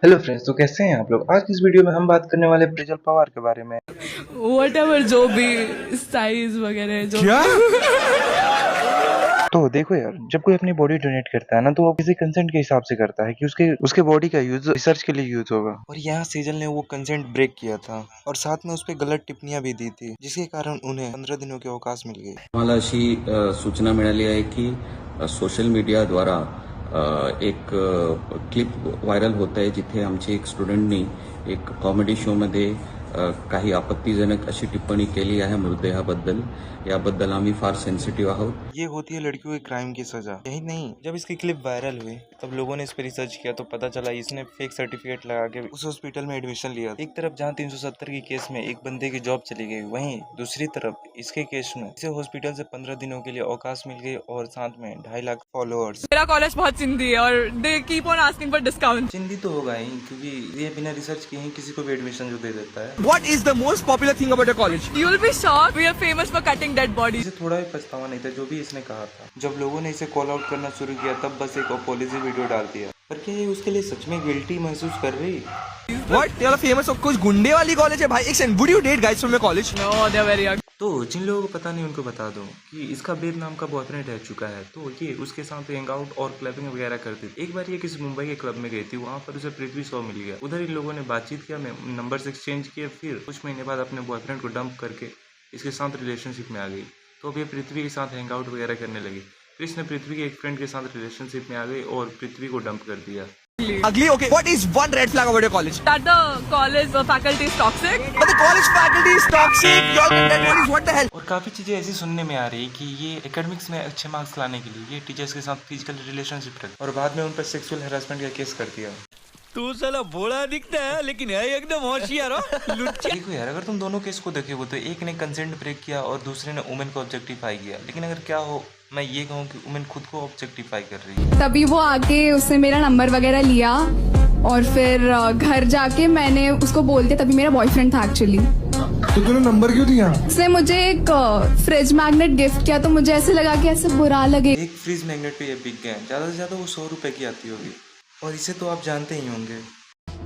Hello friends, तो कैसे हैं आप लोग। आज की इस वीडियो में हम बात करने वाले हैं प्रेजल पवार के बारे में। Whatever जो भी साइज वगैरह जो क्या? तो देखो यार, जब कोई अपनी बॉडी डोनेट करता है ना, तो वो किसी कंसेंट के हिसाब से करता है कि उसके बॉडी का यूज रिसर्च के लिए यूज होगा। और यहाँ सेजल ने वो कंसेंट ब्रेक किया था और साथ में उस पर गलत टिप्पणियां भी दी थी, जिसके कारण उन्हें 15 दिनों के अवकाश मिल गई। आम्हाला अशी सूचना मिळाली आहे की सोशल मीडियाद्वारा एक क्लिप व्हायरल होत आहे जिथे आमची एक स्टुडंटनी एक कॉमेडी शोमध्ये काही आपत्तीजनक अशी टिप्पणी केली आहे मृतदेहाबद्दल। याबद्दल आम्ही फार सेन्सिटिव्ह आहोत। ये होती है लड़कियों के क्राइम की सजा। यही नहीं, जब इसकी क्लिप वायरल हुई तब लोगों ने इस पर रिसर्च किया तो पता चला इसने फेक सर्टिफिकेट लगा के उस हॉस्पिटल में एडमिशन लिया। एक तरफ जहां 370 की केस में एक बंदे की जॉब चली गई, वहीं दूसरी तरफ इसके केस में इसे हॉस्पिटल से 15 दिनों के लिए अवकाश मिल गई और साथ में 2.5 लाख फॉलोअर्स। मेरा कॉलेज बहुत सिंधी है और they keep on asking for discount. चिंदी तो होगा ही, क्योंकि ये बिना रिसर्च किए ही किसी को भी एडमिशन जो दे देता है। What is the most popular thing about your college? You will be shocked. We are famous for cutting dead bodies. इसे थोड़ा भी पछतावा नहीं था जो भी इसने कहा था। जब लोगों ने इसे कॉल आउट करना शुरू किया तब बस एक अपॉलॉजी वीडियो डाल दिया। पर क्या ये उसके लिए सच में गिल्टी महसूस कर रही? What? तेरा फेमस और कुछ गुंडे वाली कॉलेज है भाई। एक would you date guys from your college? No, they are very young. तो जिन लोगों को पता नहीं उनको बता दो कि इसका वेद नाम का बॉयफ्रेंड रह चुका है। तो ये उसके साथ हैंग आउट और क्लबिंग वगैरह करती थी। एक बार ये किसी मुंबई के क्लब में गई थी, वहाँ पर उसे पृथ्वी शॉ मिल गया। उधर इन लोगों ने बातचीत किया, नंबर्स एक्सचेंज किए, फिर कुछ महीने बाद अपने बॉयफ्रेंड को डंप करके इसके साथ रिलेशनशिप में आ गई। तो अब ये पृथ्वी के साथ हैंग आउट वगैरह करने लगी। फिर इसने पृथ्वी के एक फ्रेंड के साथ रिलेशनशिप में आ गई और पृथ्वी को डंप कर दिया। Ugly. Okay. What is one red flag about your college? That the college faculty is toxic. But the college faculty is toxic. Your dead bodies. What the hell? और काफ़ी चीज़ें ऐसी सुनने में आ रही कि ये एकेडमिक्स में अच्छे मार्क्स लाने के लिए ये टीचर्स के साथ फिजिकल रिलेशनशिप रखती और बाद में उन पर सेक्सुअल हैरेसमेंट का केस कर दिया। तू साला भोला दिखता है लेकिन है एकदम होशियार हो लुच्चा। देखो यार, अगर तुम दोनों केस को देखोगे तो एक ने कंसेंट ब्रेक किया और दूसरे ने वुमेन को ऑब्जेक्टिफाई किया। लेकिन अगर क्या हो, मैं ये कहूँ कि वुमेन खुद को ऑब्जेक्टिफाई कर रही है। तभी वो आके उसने मेरा नंबर वगैरह लिया और फिर घर जाके मैंने उसको बोल दिया, तभी मेरा बॉयफ्रेंड था एक्चुअली। तो तूने नंबर क्यों दिया? उसने मुझे एक फ्रिज मैग्नेट गिफ्ट किया तो मुझे ऐसे लगा कि ऐसे बुरा लगे। एक फ्रिज मैग्नेट पे ये बिक गए, ज़्यादा से ज़्यादा वो 100 रुपए की आती होगी और इसे तो आप जानते ही होंगे।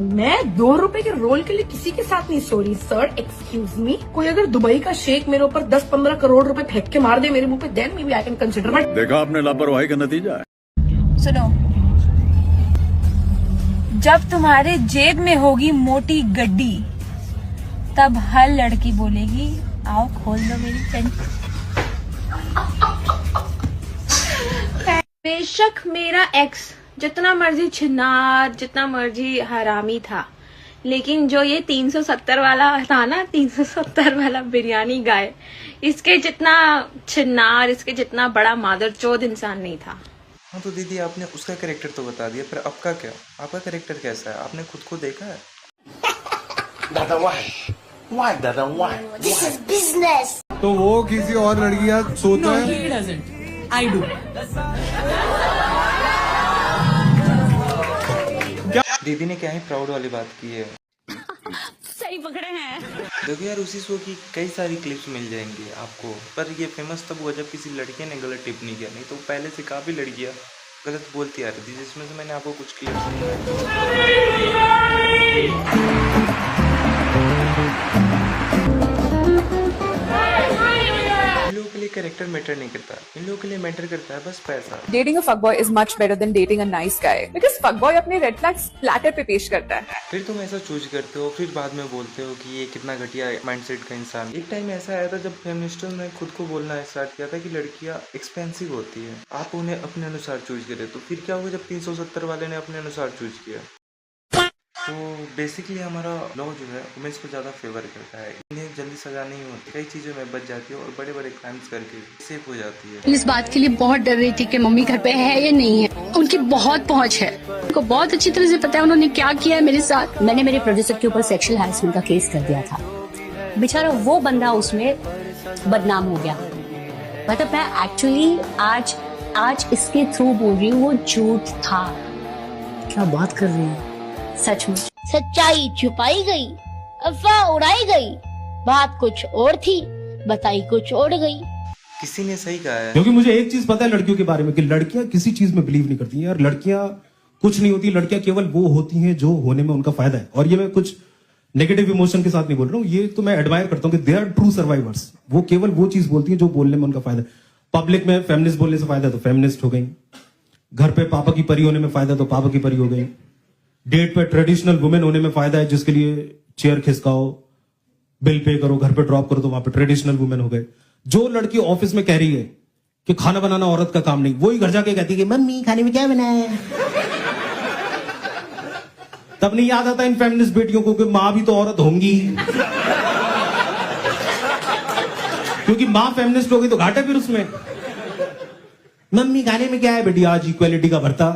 मैं 2 रुपए के रोल के लिए किसी के साथ नहीं सॉरी सर, एक्सक्यूज मी। कोई अगर दुबई का शेख मेरे ऊपर 10-15 करोड़ रुपए फेंक के मार दे मेरे मुंह पे, then may be I can consider. But देखा आपने लापरवाही का नतीजा है। सुनो, जब तुम्हारे जेब में होगी मोटी गड्डी तब हर लड़की बोलेगी आओ खोल दो मेरी पेंट। बेशक मेरा एक्स जितना मर्जी छिनार, जितना मर्जी हरामी था, लेकिन जो ये 370 वाला था ना, 370 वाला बिरयानी गाय, इसके जितना छिनार, इसके जितना बड़ा मादरचोद इंसान नहीं था। हाँ तो दीदी, आपने उसका कैरेक्टर तो बता दिया, पर आपका क्या? आपका कैरेक्टर कैसा है? आपने खुद को देखा है? दादा why? This is business. तो वो किसी और लड़की का सोता है? He doesn't. I do. दीदी ने क्या ही प्राउड वाली बात की है। सही पकड़े हैं। देखो यार, उसी शो की कई सारी क्लिप्स मिल जाएंगी आपको, पर ये फेमस तब हुआ जब किसी लड़के ने गलत टिप्पणी किया। नहीं तो पहले से काफ़ी लड़कियाँ गलत बोलती आ रही थी, जिसमें से मैंने आपको कुछ क्लिप्स इन लोगों के लिए कैरेक्टर मैटर नहीं करता, इन लोगों के लिए मैटर करता है बस पैसा। Dating a fuckboy is much better than dating a nice guy because fuckboy अपने red flags platter पे पेश करता है। फिर तुम ऐसा चूज करते हो, फिर बाद में बोलते हो कि ये कितना घटिया माइंडसेट का इंसान। एक टाइम ऐसा आया था जब फेमिनिस्टों ने खुद को बोलना स्टार्ट किया था कि लड़कियां एक्सपेंसिव होती है, आप उन्हें अपने अनुसार चूज करें। तो फिर क्या हुआ जब 370 वाले ने अपने अनुसार चूज किया? तो बेसिकली हमारा लॉ जो है वुमेन्स को ज़्यादा फेवर करता है, इन्हें जल्दी सजा नहीं होती, कई चीज़ों में बच जाती है और बड़े बड़े क्राइम्स करके सेफ हो जाती है। इस बात के लिए बहुत डर रही थी कि मम्मी घर पे है या नहीं है। उनकी बहुत पहुंच है, उनको बहुत अच्छी तरह से पता है उन्होंने क्या किया है मेरे साथ। मैंने मेरे प्रोड्यूसर के ऊपर सेक्सुअल हैरेसमेंट का केस कर दिया था, बेचारा वो बंदा उसमें बदनाम हो गया। मतलब मैं एक्चुअली आज इसके थ्रू बोल रही हूँ, वो झूठ था। क्या बात कर रही है? सचमुच सच्चाई छुपाई गई, अफवाह उड़ाई गई, बात कुछ और थी, बताई कुछ और गई। किसी ने सही कहा है, क्योंकि मुझे एक चीज पता है लड़कियों के बारे में कि लड़कियां किसी चीज में बिलीव नहीं करती यार। लड़कियां कुछ नहीं होती लड़कियां, केवल वो होती हैं जो होने में उनका फायदा है। और ये मैं कुछ नेगेटिव इमोशन के साथ नहीं बोल रहा हूँ, ये तो मैं एडमायर करता हूँ कि दे आर ट्रू सर्वाइवर्स। वो केवल वो चीज बोलती है जो बोलने में उनका फायदा है। पब्लिक में फेमिनिस्ट बोलने से फायदा तो फेमिनिस्ट हो गई, घर पे पापा की परी होने में फायदा तो पापा की परी हो गई, डेट पे ट्रेडिशनल वुमेन होने में फायदा है जिसके लिए चेयर खिसकाओ, बिल पे करो, घर पे ड्रॉप करो तो वहां पे ट्रेडिशनल वुमेन हो गए। जो लड़की ऑफिस में कह रही है कि खाना बनाना औरत का काम नहीं, वही घर जाके कहती है कि मम्मी खाने में क्या बनाया है। तब नहीं याद आता इन फेमिनिस्ट बेटियों को कि मां भी तो औरत होंगी, क्योंकि मां फेमिनिस्ट होगी तो घाटा फिर उसमें। मम्मी खाने में क्या है बेटी, आज इक्वालिटी का भरता।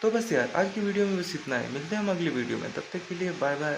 तो बस यार आज की वीडियो में बस इतना है, मिलते हैं हम अगली वीडियो में, तब तक के लिए बाय बाय।